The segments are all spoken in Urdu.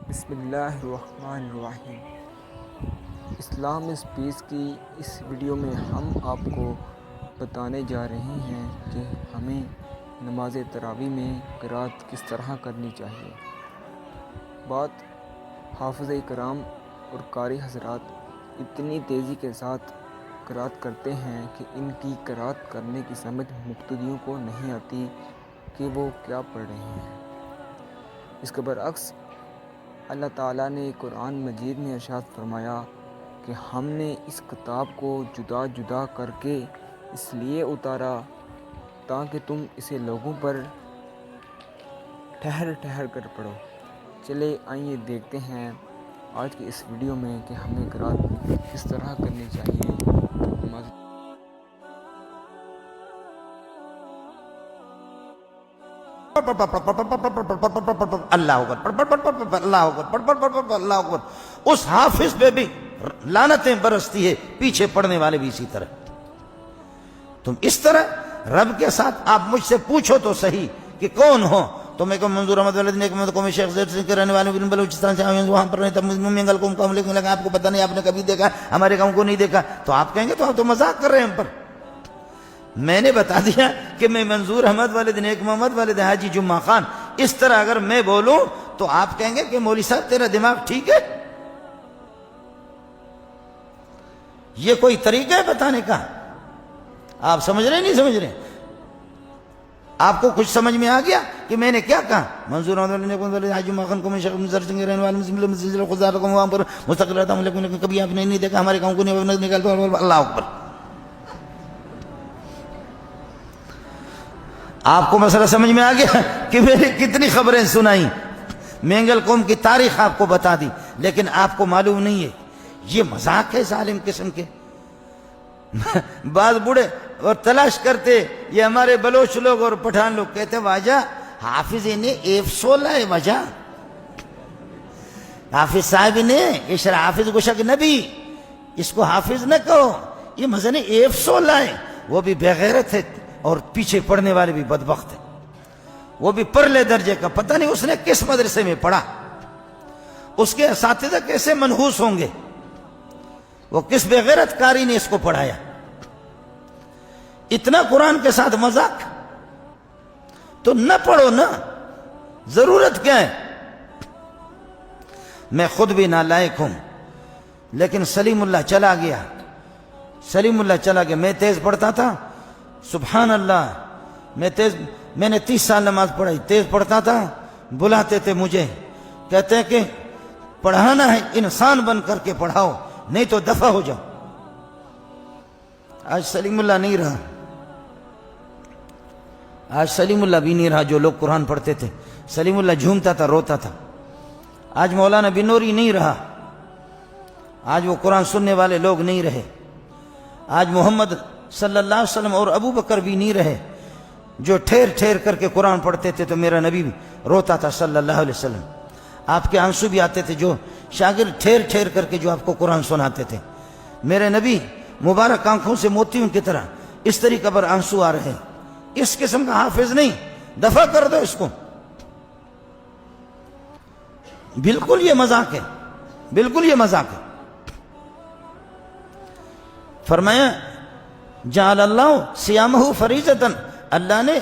بسم اللہ الرحمن الرحیم۔ اسلام از پیس کی اس ویڈیو میں ہم آپ کو بتانے جا رہے ہیں کہ ہمیں نماز تراویح میں قرأت کس طرح کرنی چاہیے۔ بات حافظ کرام اور قاری حضرات اتنی تیزی کے ساتھ قرأت کرتے ہیں کہ ان کی قرأت کرنے کی سمجھ مقتدیوں کو نہیں آتی کہ وہ کیا پڑھ رہے ہیں۔ اس کے برعکس اللہ تعالیٰ نے قرآن مجید میں ارشاد فرمایا کہ ہم نے اس کتاب کو جدا جدا کر کے اس لیے اتارا تاکہ تم اسے لوگوں پر ٹھہر ٹھہر کر پڑھو۔ چلے آئیے دیکھتے ہیں آج کی اس ویڈیو میں کہ ہمیں قرأت کس طرح کرنی چاہیے۔ اللہ اکبر اللہ اکبر اللہ اکبر۔ اس حافظ پہ بھی لعنتیں برستی ہے، پیچھے پڑھنے والے بھی اسی طرح۔ تم اس طرح رب کے ساتھ آپ مجھ سے پوچھو تو صحیح کہ کون ہو تو میں کو منظور احمد والد نے کو میں شیخ زید سے رہنے والے بلوچستان سے وہاں پر نہیں تھا منگل کو لگا آپ کو پتہ نہیں، آپ نے کبھی دیکھا، ہمارے گاؤں کو نہیں دیکھا، تو آپ کہیں گے تو آپ تو مذاق کر رہے ہیں ہم پر۔ میں نے بتا دیا کہ میں منظور احمد والد نیک محمد والد حاجی جمعہ خان، اس طرح اگر میں بولوں تو آپ کہیں گے کہ مولوی صاحب تیرا دماغ ٹھیک ہے؟ یہ کوئی طریقہ ہے بتانے کا؟ آپ سمجھ رہے ہیں نہیں سمجھ رہے؟ آپ کو کچھ سمجھ میں آ گیا کہ میں نے کیا کہا؟ منظور احمد والد نیک محمد والد حاجی جمعہ خان کو میں شیخ سنگ رہنے والے خدا رقم وہاں پر مستقل رہتا ہوں، لیکن کبھی آپ نے نہیں دیکھا، ہمارے گاؤں کو نہیں نکالتا۔ اللہ اکبر۔ آپ کو مسئلہ سمجھ میں آ گیا کہ میں نے کتنی خبریں سنائیں، مینگل قوم کی تاریخ آپ کو بتا دی، لیکن آپ کو معلوم نہیں ہے یہ مذاق ہے ظالم قسم کے۔ بعض بوڑھے اور تلاش کرتے، یہ ہمارے بلوچ لوگ اور پٹھان لوگ کہتے واجہ حافظ نے F16 ہے، وجہ حافظ صاحب نے اشرا حافظ گشک نبی، اس کو حافظ نہ کہو، یہ مزن F16 ہے۔ وہ بھی بغیرت ہے اور پیچھے پڑھنے والے بھی بدبخت ہیں، وہ بھی پرلے درجے کا، پتہ نہیں اس نے کس مدرسے میں پڑھا، اس کے اساتذہ کیسے منحوس ہوں گے، وہ کس بغیرت کاری نے اس کو پڑھایا۔ اتنا قرآن کے ساتھ مذاق، تو نہ پڑھو نا، ضرورت کیا ہے؟ میں خود بھی نالائق ہوں، لیکن سلیم اللہ چلا گیا، سلیم اللہ چلا گیا، میں تیز پڑھتا تھا، سبحان اللہ، میں نے 30 سال نماز پڑھائی، تیز پڑھتا تھا، بلاتے تھے مجھے، کہتے ہیں کہ پڑھانا ہے انسان بن کر کے پڑھاؤ، نہیں تو دفع ہو جاؤ۔ آج سلیم اللہ نہیں رہا، آج سلیم اللہ بھی نہیں رہا جو لوگ قرآن پڑھتے تھے۔ سلیم اللہ جھومتا تھا، روتا تھا۔ آج مولانا بنوری نہیں رہا، آج وہ قرآن سننے والے لوگ نہیں رہے۔ آج محمد صلی اللہ علیہ وسلم اور ابو بکر بھی نہیں رہے جو ٹھہر ٹھہر کر کے قرآن پڑھتے تھے، تو میرا نبی بھی روتا تھا صلی اللہ علیہ وسلم۔ آپ کے آنسو بھی آتے تھے جو شاگرد ٹھہر ٹھہر کر کے جو آپ کو قرآن سناتے تھے۔ میرے نبی مبارک آنکھوں سے موتیوں کی طرح اس طریقے پر آنسو آ رہے ہیں۔ اس قسم کا حافظ نہیں، دفع کر دو اس کو۔ بالکل یہ مذاق ہے، بالکل یہ مذاق ہے۔ فرمایا جعل اللہ صیامہ فریضۃ، اللہ نے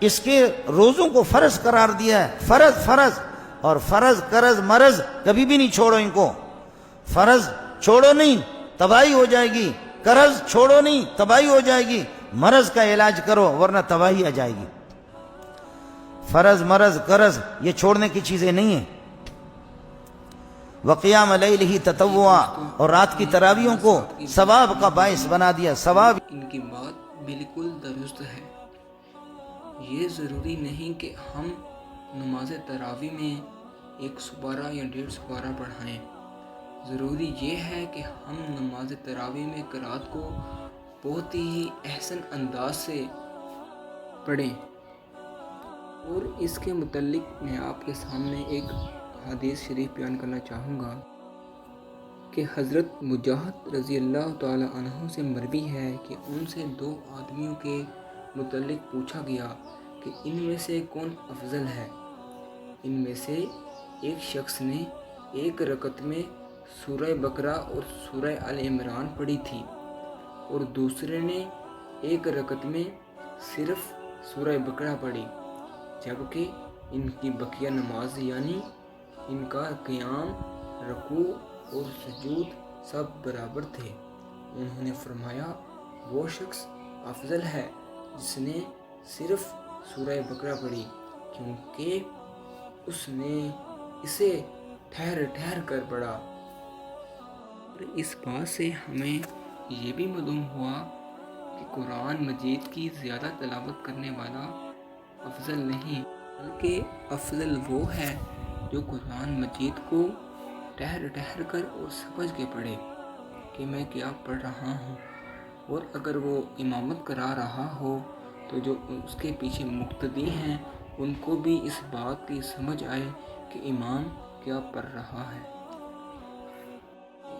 اس کے روزوں کو فرض قرار دیا ہے، فرض فرض، اور فرض قرض مرض کبھی بھی نہیں چھوڑو ان کو۔ فرض چھوڑو نہیں تباہی ہو جائے گی، قرض چھوڑو نہیں تباہی ہو جائے گی، مرض کا علاج کرو ورنہ تباہی آ جائے گی۔ فرض مرض قرض یہ چھوڑنے کی چیزیں نہیں ہیں۔ وقیام لیلہ تطوعا، اور رات کی تراویحوں کو ثواب کا باعث بنا دیا، ثواب۔ ان کی بات بالکل درست ہے۔ یہ ضروری نہیں کہ ہم نماز تراویح میں 1 سپارہ یا 1.5 سپارہ پڑھائیں، ضروری یہ ہے کہ ہم نماز تراویح میں قرأت کو بہت ہی احسن انداز سے پڑھیں۔ اور اس کے متعلق میں آپ کے سامنے ایک حدیث شریف بیان کرنا چاہوں گا کہ حضرت مجاہد رضی اللہ تعالی عنہ سے مروی ہے کہ ان سے 2 آدمیوں کے متعلق پوچھا گیا کہ ان میں سے کون افضل ہے۔ ان میں سے ایک شخص نے ایک رکعت میں سورہ بقرہ اور سورہ آل عمران پڑھی تھی اور دوسرے نے ایک رکعت میں صرف سورہ بقرہ پڑھی، جبکہ ان کی بقیہ نماز یعنی ان کا قیام، رکوع اور سجود سب برابر تھے۔ انہوں نے فرمایا وہ شخص افضل ہے جس نے صرف سورہ بقرہ پڑھی، کیونکہ اس نے اسے ٹھہر ٹھہر کر پڑھا۔ اور اس بات سے ہمیں یہ بھی معلوم ہوا کہ قرآن مجید کی زیادہ تلاوت کرنے والا افضل نہیں، بلکہ افضل وہ ہے جو قرآن مجید کو ٹھہر ٹھہر کر اور سمجھ کے پڑھے کہ میں کیا پڑھ رہا ہوں، اور اگر وہ امامت کرا رہا ہو تو جو اس کے پیچھے مقتدی ہیں ان کو بھی اس بات کی سمجھ آئے کہ امام کیا پڑھ رہا ہے۔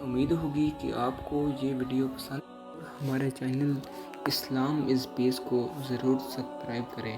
امید ہوگی کہ آپ کو یہ ویڈیو پسند اور ہمارے چینل اسلام از پیس کو ضرور سبسکرائب کریں۔